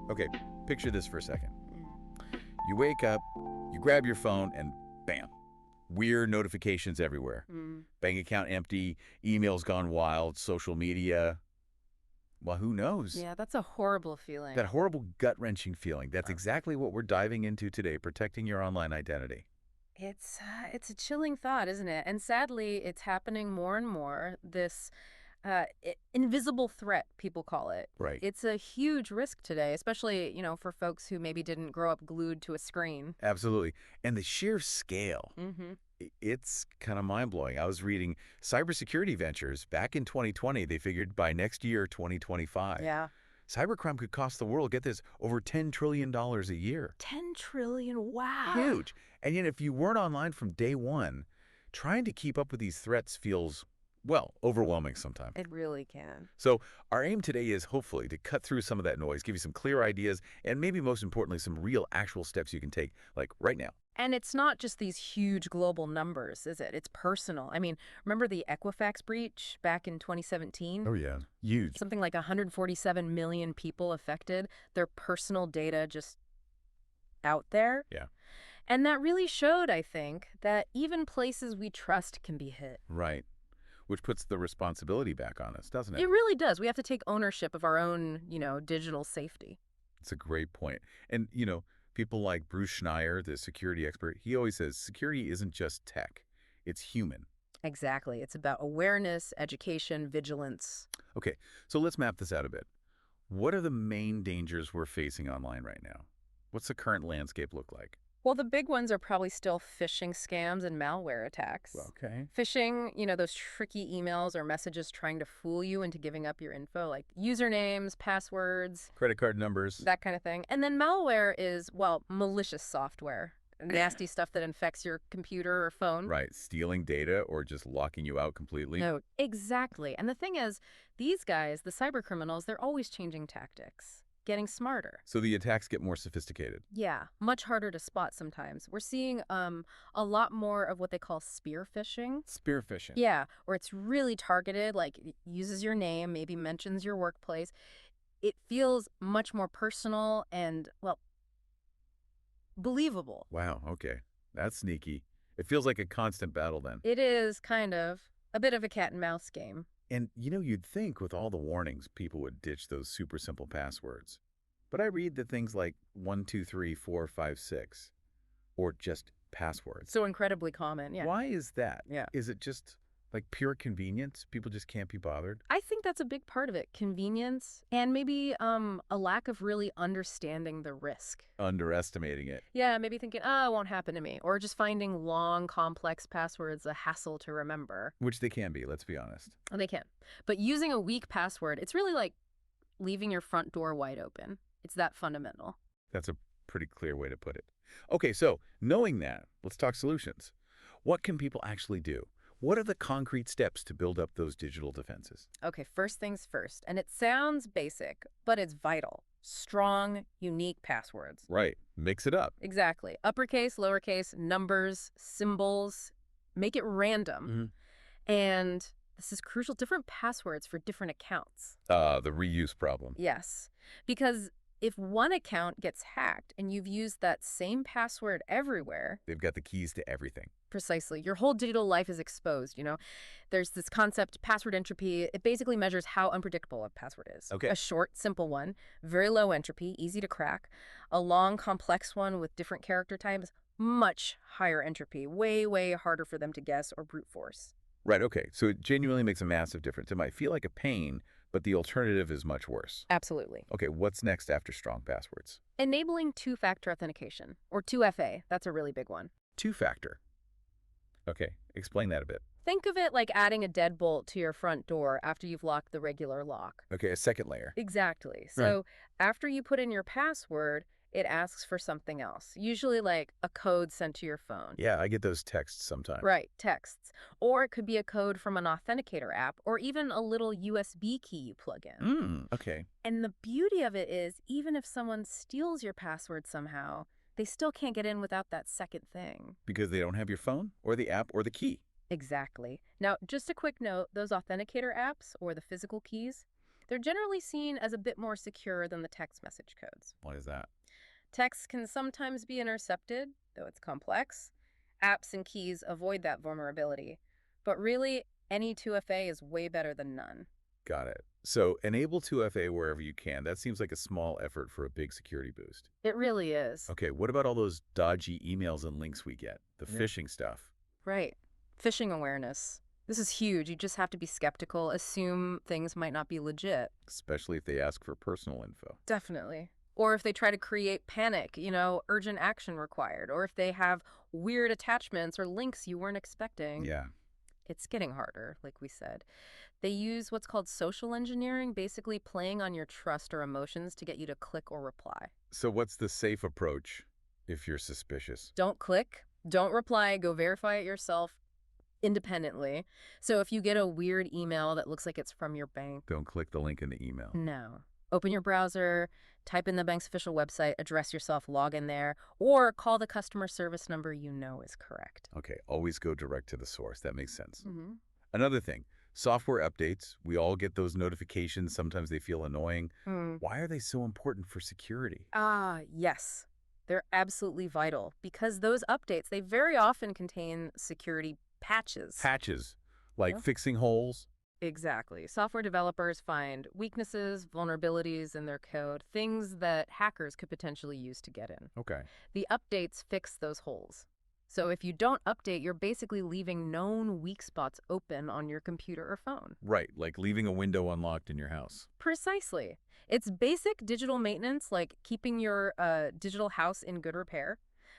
Okay, picture this for a second. You wake up, you grab your phone, and bam, weird notifications everywhere. Mm. Bank account empty, emails gone wild, social media. Well, who knows? Yeah, that's a horrible That feeling. horrible gut-wrenching feeling. That's exactly what we're diving into today, protecting your online identity. It's a chilling thought, isn't it? And sadly, it's happening more and more. This invisible threat, people call it. Right. It's a huge risk today, especially, for folks who maybe didn't grow up glued to a screen. Absolutely. And the sheer scale, Mm-hmm. it's kind of mind-blowing. I was reading Cybersecurity Ventures back in 2020. They figured by next year, 2025, Yeah. cybercrime could cost the world, get this, over $10 trillion a year. 10 trillion. Wow. Huge. And yet, if you weren't online from day one, trying to keep up with these threats feels, well, overwhelming sometimes. It really can. So our aim today is hopefully to cut through some of that noise, give you some clear ideas, and maybe most importantly, some real actual steps you can take, like right now. And it's not just these huge global numbers, is it? It's personal. I mean, remember the Equifax breach back in 2017? Oh, yeah. Huge. Something like 147 million people affected, their personal data just out there. Yeah. And that really showed, I think, that even places we trust can be hit. Right. Which puts the responsibility back on us, doesn't it? It really does. We have to take ownership of our own, digital safety. It's a great point. And, people like Bruce Schneier, the security expert, he always says security isn't just tech, it's human. Exactly. It's about awareness, education, vigilance. Okay, so let's map this out a bit. What are the main dangers we're facing online right now? What's the current landscape look like? Well, the big ones are probably still phishing scams and malware attacks. Okay. Phishing, those tricky emails or messages trying to fool you into giving up your info, like usernames, passwords, Credit card numbers. that kind of thing. And then malware is, well, malicious software, nasty stuff that infects your computer or phone. Right, stealing data or just locking you out completely. No, exactly. And the thing is, these guys, the cyber criminals, they're always changing tactics, getting smarter. So the attacks get more sophisticated. Yeah, much harder to spot sometimes. We're seeing a lot more of what they call spear phishing. Spear phishing. Yeah, where it's really targeted, like it uses your name, maybe mentions your workplace. It feels much more personal and, well, believable. Wow, okay. That's sneaky. It feels like a constant battle then. It is kind of a bit of a cat and mouse game. And you'd think with all the warnings, people would ditch those super simple passwords. But I read that things like 1234556 or just passwords. So incredibly common, yeah. Why is that? Yeah. Is it just like pure convenience? People just can't be bothered? I think that's a big part of it. Convenience and maybe a lack of really understanding the risk. Underestimating it. Yeah, maybe thinking, it won't happen to me. Or just finding long, complex passwords a hassle to remember. Which they can be, let's be honest. And they can. But using a weak password, it's really like leaving your front door wide open. It's that fundamental. That's a pretty clear way to put it. Okay, so knowing that, let's talk solutions. What can people actually do? What are the concrete steps to build up those digital defenses? Okay, first things first. And it sounds basic, but it's vital. Strong, unique passwords. Right. Mix it up. Exactly. Uppercase, lowercase, numbers, symbols. Make it random. And this is crucial, different passwords for different accounts. The reuse problem. Yes. Because if one account gets hacked and you've used that same password everywhere, They've got the keys to everything. precisely, your whole digital life is exposed, There's this concept, password entropy. It basically measures how unpredictable a password is. Okay. A short, simple one, very low entropy, easy to crack. A long, complex one with different character types, much higher entropy, way, way harder for them to guess or brute force. Right, okay. So it genuinely makes a massive difference. It might feel like a pain, but the alternative is much worse. Absolutely. Okay, what's next after strong passwords? Enabling two-factor authentication, or 2FA. That's a really big one. Two-factor. Okay, explain that a bit. Think of it like adding a deadbolt to your front door after you've locked the regular lock. Okay, a second layer. Exactly. So after you put in your password, it asks for something else, usually like a code sent to your phone. Yeah, I get those texts sometimes. Right, texts. Or it could be a code from an authenticator app, or even a little USB key you plug in. Okay. And the beauty of it is, even if someone steals your password somehow, they still can't get in without that second thing. Because they don't have your phone, or the app, or the key. Exactly. Now, just a quick note, those authenticator apps, or the physical keys, They're generally seen as a bit more secure than the text message codes. Why is that? Text can sometimes be intercepted, though it's complex. Apps and keys avoid that vulnerability. But really, any 2FA is way better than none. Got it. So enable 2FA wherever you can. That seems like a small effort for a big security boost. It really is. Okay, what about all those dodgy emails and links we get? The phishing stuff. Right. Phishing awareness. This is huge. You just have to be skeptical, assume things might not be legit. Especially if they ask for personal info. Definitely. Or if they try to create panic, urgent action required. Or if they have weird attachments or links you weren't expecting. Yeah. It's getting harder, like we said. They use what's called social engineering, basically playing on your trust or emotions to get you to click or reply. So what's the safe approach if you're suspicious? Don't click, don't reply, go verify it yourself independently. So if you get a weird email that looks like it's from your bank, Don't click the link in the email. no. Open your browser, type in the bank's official website, address yourself, log in there, or call the customer service number you know is correct. Okay, always go direct to the source. That makes sense. Mm-hmm. Another thing, software updates. We all get those notifications. Sometimes they feel annoying. Why are they so important for security? Yes. They're absolutely vital because those updates, they very often contain security patches. Patches, like Yeah. fixing holes. Exactly. Software developers find weaknesses, vulnerabilities in their code, things that hackers could potentially use to get in. Okay. The updates fix those holes. So if you don't update, you're basically leaving known weak spots open on your computer or phone. Right, like leaving a window unlocked in your house. Precisely. It's basic digital maintenance, like keeping your digital house in good repair.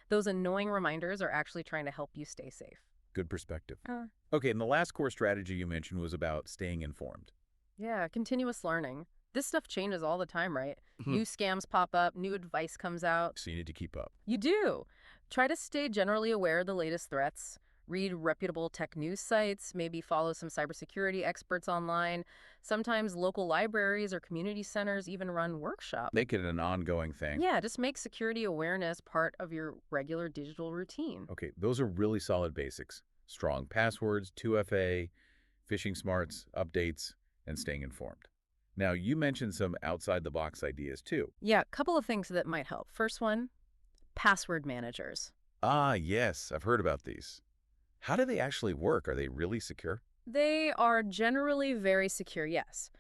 Those annoying reminders are actually trying to help you stay safe. Good perspective. Uh, Okay, and the last core strategy you mentioned was about staying informed. yeah, continuous learning. This stuff changes all the time, right? New scams pop up, new advice comes out. So you need to keep up. You do. Try to stay generally aware of the latest threats. Read reputable tech news sites, maybe follow some cybersecurity experts online. Sometimes local libraries or community centers even run workshops. Make it an ongoing thing. Yeah, just make security awareness part of your regular digital routine. Okay, those are really solid basics. Strong passwords, 2FA, phishing smarts, updates, and staying informed. Now, you mentioned some outside-the-box ideas, too. Yeah, a couple of things that might help. First one, password managers. Ah, yes, I've heard about these. How do they actually work? Are they really secure? They are generally very secure, yes.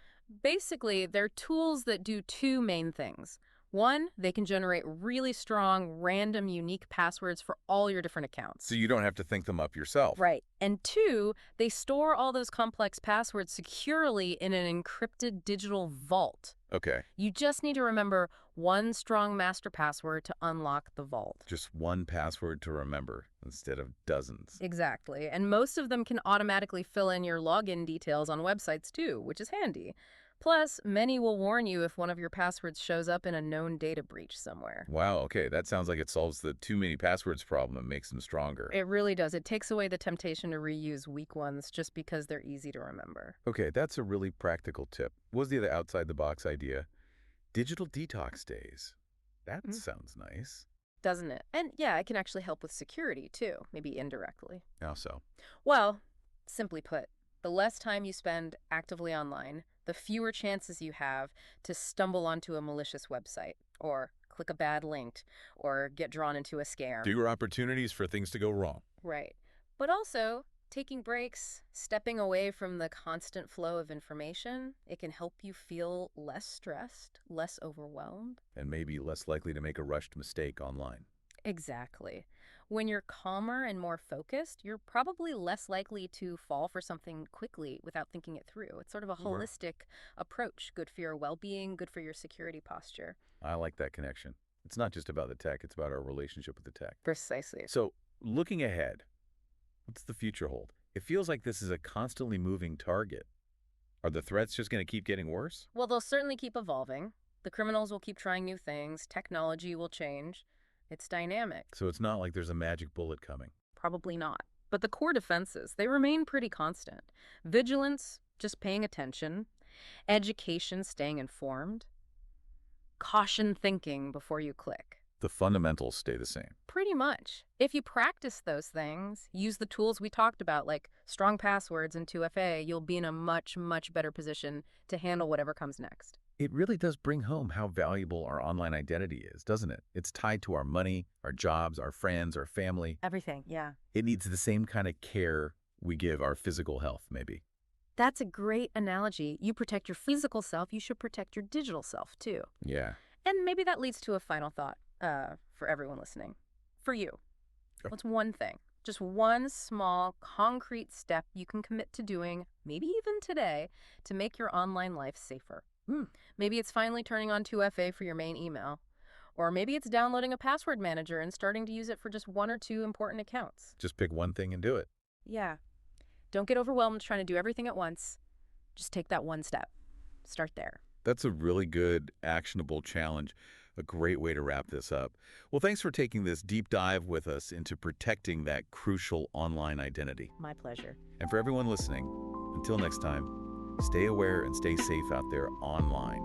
Basically, they're tools that do two main things. One, they can generate really strong, random, unique passwords for all your different accounts. So you don't have to think them up yourself. Right. And two, they store all those complex passwords securely in an encrypted digital vault. Okay, You just need to remember one strong master password to unlock the vault. just one password to remember instead of dozens. Exactly. And most of them can automatically fill in your login details on websites too, which is handy. Plus, many will warn you if one of your passwords shows up in a known data breach somewhere. Wow, okay, that sounds like it solves the too many passwords problem and makes them stronger. It really does. It takes away the temptation to reuse weak ones just because they're easy to remember. Okay, that's a really practical tip. What was the other outside-the-box idea? Digital detox days. That Mm. sounds nice. Doesn't it? And yeah, it can actually help with security too, maybe indirectly. How so? Well, simply put, the less time you spend actively online, the fewer chances you have to stumble onto a malicious website or click a bad link or get drawn into a scam. Fewer opportunities for things to go wrong. Right. But also, taking breaks, stepping away from the constant flow of information, it can help you feel less stressed, less overwhelmed. And maybe less likely to make a rushed mistake online. Exactly. When you're calmer and more focused, you're probably less likely to fall for something quickly without thinking it through. It's sort of a Sure. holistic approach, good for your well-being, good for your security posture. I like that connection. It's not just about the tech, it's about our relationship with the tech. Precisely. So, looking ahead, what's the future hold? It feels like this is a constantly moving target. Are the threats just going to keep getting worse? Well, they'll certainly keep evolving. The criminals will keep trying new things. Technology will change. It's dynamic. So it's not like there's a magic bullet coming. Probably not. But the core defenses, they remain pretty constant. Vigilance, just paying attention. Education, staying informed. Caution thinking before you click. The fundamentals stay the same. Pretty much. If you practice those things, use the tools we talked about, like strong passwords and 2FA, you'll be in a much, much better position to handle whatever comes next. It really does bring home how valuable our online identity is, doesn't it? It's tied to our money, our jobs, our friends, our family. Everything, yeah. It needs the same kind of care we give our physical health, maybe. That's a great analogy. You protect your physical self, you should protect your digital self, too. Yeah. And maybe that leads to a final thought for everyone listening. For you, Sure. what's one thing, just one small, concrete step you can commit to doing, maybe even today, to make your online life safer? Maybe it's finally turning on 2FA for your main email. Or maybe it's downloading a password manager and starting to use it for just one or two important accounts. Just pick one thing and do it. Yeah. Don't get overwhelmed trying to do everything at once. Just take that one step. Start there. That's a really good, actionable challenge. A great way to wrap this up. Well, thanks for taking this deep dive with us into protecting that crucial online identity. My pleasure. And for everyone listening, until next time, stay aware and stay safe out there online.